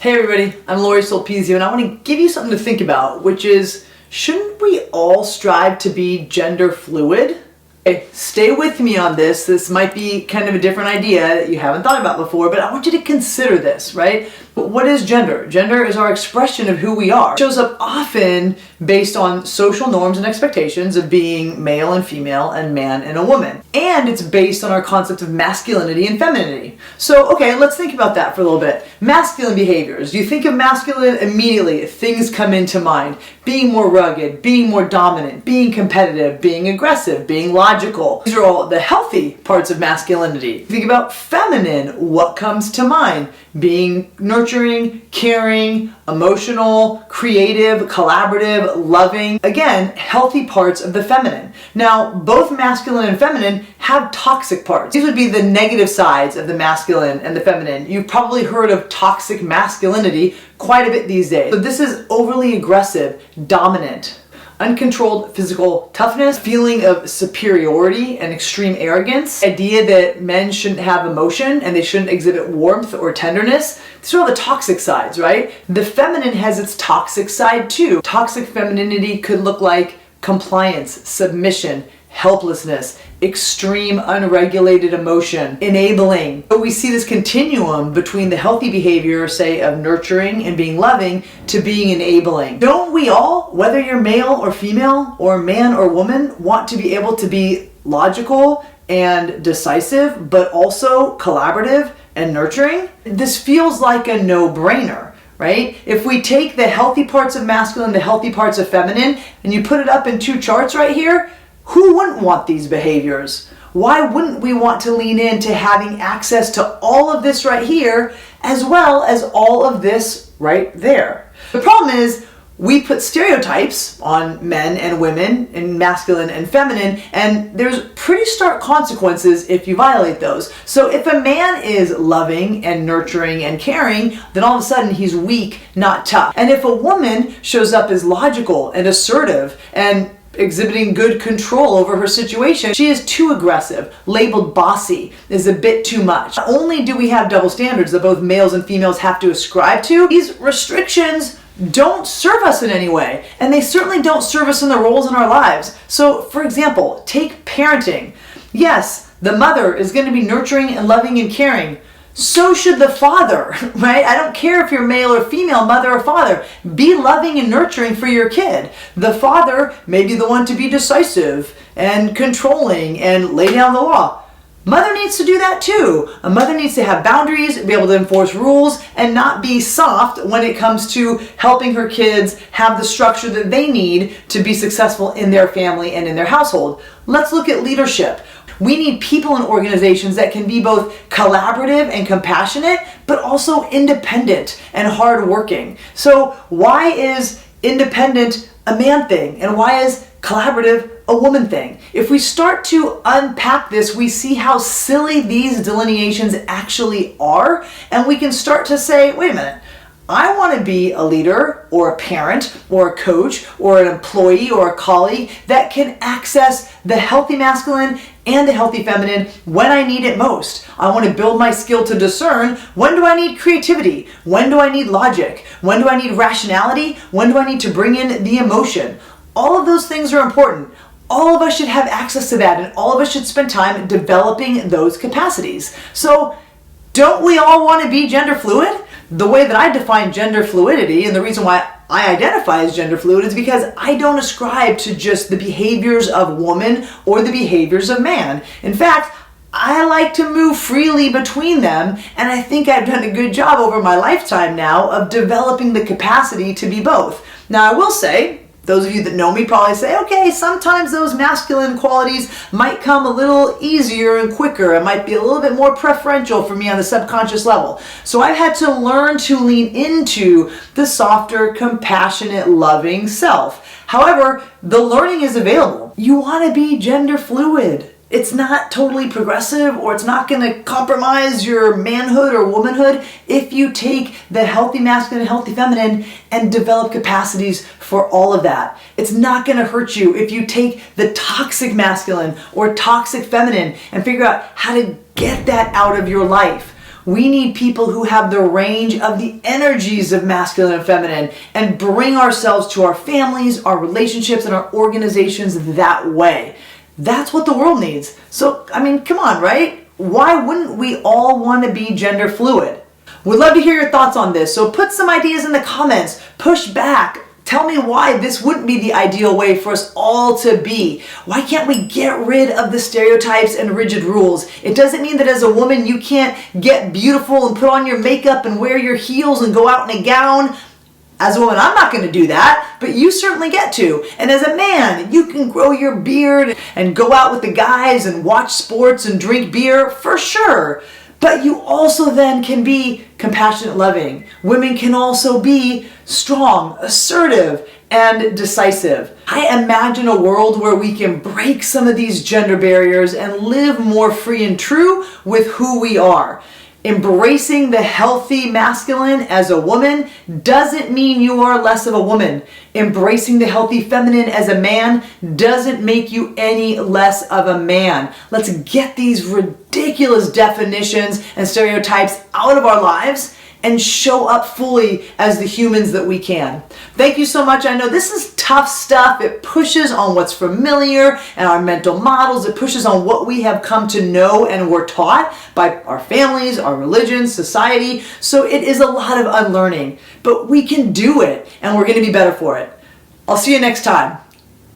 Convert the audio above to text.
Hey everybody, I'm Lori Solpizio and I want to give you something to think about, which is, shouldn't we all strive to be gender fluid? Okay, stay with me on this. This might be kind of a different idea that you haven't thought about before, but I want you to consider this, right? What is gender? Gender is our expression of who we are. It shows up often based on social norms and expectations of being male and female and man and a woman. And it's based on our concept of masculinity and femininity. So, okay, let's think about that for a little bit. Masculine behaviors. You think of masculine, immediately things come into mind. Being more rugged, being more dominant, being competitive, being aggressive, being logical. These are all the healthy parts of masculinity. Think about feminine, what comes to mind? Being nurturing, caring, emotional, creative, collaborative, loving. Again, healthy parts of the feminine. Now, both masculine and feminine have toxic parts. These would be the negative sides of the masculine and the feminine. You've probably heard of toxic masculinity quite a bit these days. So this is overly aggressive, dominant, uncontrolled physical toughness, feeling of superiority and extreme arrogance, idea that men shouldn't have emotion and they shouldn't exhibit warmth or tenderness. These are all the toxic sides, right? The feminine has its toxic side too. Toxic femininity could look like compliance, submission, helplessness, extreme unregulated emotion, enabling. But we see this continuum between the healthy behavior, say, of nurturing and being loving, to being enabling. Don't we all, whether you're male or female or man or woman, want to be able to be logical and decisive, but also collaborative and nurturing? This feels like a no-brainer, right? If we take the healthy parts of masculine, the healthy parts of feminine, and you put it up in two charts right here, who wouldn't want these behaviors? Why wouldn't we want to lean into having access to all of this right here, as well as all of this right there? The problem is, we put stereotypes on men and women, and masculine and feminine, and there's pretty stark consequences if you violate those. So if a man is loving and nurturing and caring, then all of a sudden he's weak, not tough. And if a woman shows up as logical and assertive and exhibiting good control over her situation, she is too aggressive, labeled bossy, is a bit too much. Not only do we have double standards that both males and females have to ascribe to, these restrictions don't serve us in any way, and they certainly don't serve us in the roles in our lives. So, for example, take parenting. Yes, the mother is going to be nurturing and loving and caring. So should the father, right? I don't care if you're male or female, mother or father. Be loving and nurturing for your kid. The father may be the one to be decisive and controlling and lay down the law. Mother needs to do that too. A mother needs to have boundaries, be able to enforce rules, and not be soft when it comes to helping her kids have the structure that they need to be successful in their family and in their household. Let's look at leadership. We need people in organizations that can be both collaborative and compassionate, but also independent and hardworking. So why is independent a man thing? And why is collaborative a woman thing? If we start to unpack this, we see how silly these delineations actually are, and we can start to say, wait a minute, I want to be a leader or a parent or a coach or an employee or a colleague that can access the healthy masculine and the healthy feminine when I need it most. I want to build my skill to discern, when do I need creativity? When do I need logic? When do I need rationality? When do I need to bring in the emotion? All of those things are important. All of us should have access to that, and all of us should spend time developing those capacities. So, don't we all want to be gender fluid? The way that I define gender fluidity, and the reason why I identify as gender fluid, is because I don't ascribe to just the behaviors of woman or the behaviors of man. In fact, I like to move freely between them, and I think I've done a good job over my lifetime now of developing the capacity to be both. Now, I will say, those of you that know me probably say, okay, sometimes those masculine qualities might come a little easier and quicker. It might be a little bit more preferential for me on the subconscious level. So I've had to learn to lean into the softer, compassionate, loving self. However, the learning is available. You want to be gender fluid. It's not totally progressive, or it's not going to compromise your manhood or womanhood if you take the healthy masculine and healthy feminine and develop capacities for all of that. It's not going to hurt you if you take the toxic masculine or toxic feminine and figure out how to get that out of your life. We need people who have the range of the energies of masculine and feminine and bring ourselves to our families, our relationships, and our organizations that way. That's what the world needs. So, I mean, come on, right? Why wouldn't we all want to be gender fluid? We'd love to hear your thoughts on this, so put some ideas in the comments, push back, tell me why this wouldn't be the ideal way for us all to be. Why can't we get rid of the stereotypes and rigid rules? It doesn't mean that as a woman you can't get beautiful and put on your makeup and wear your heels and go out in a gown. As a woman, I'm not going to do that, but you certainly get to. And as a man, you can grow your beard and go out with the guys and watch sports and drink beer, for sure. But you also then can be compassionate, loving. Women can also be strong, assertive, and decisive. I imagine a world where we can break some of these gender barriers and live more free and true with who we are. Embracing the healthy masculine as a woman doesn't mean you are less of a woman. Embracing the healthy feminine as a man doesn't make you any less of a man. Let's get these ridiculous definitions and stereotypes out of our lives and show up fully as the humans that we can. Thank you so much. I know this is tough stuff. It pushes on what's familiar and our mental models. It pushes on what we have come to know and were taught by our families, our religions, society. So it is a lot of unlearning, but we can do it and we're going to be better for it. I'll see you next time.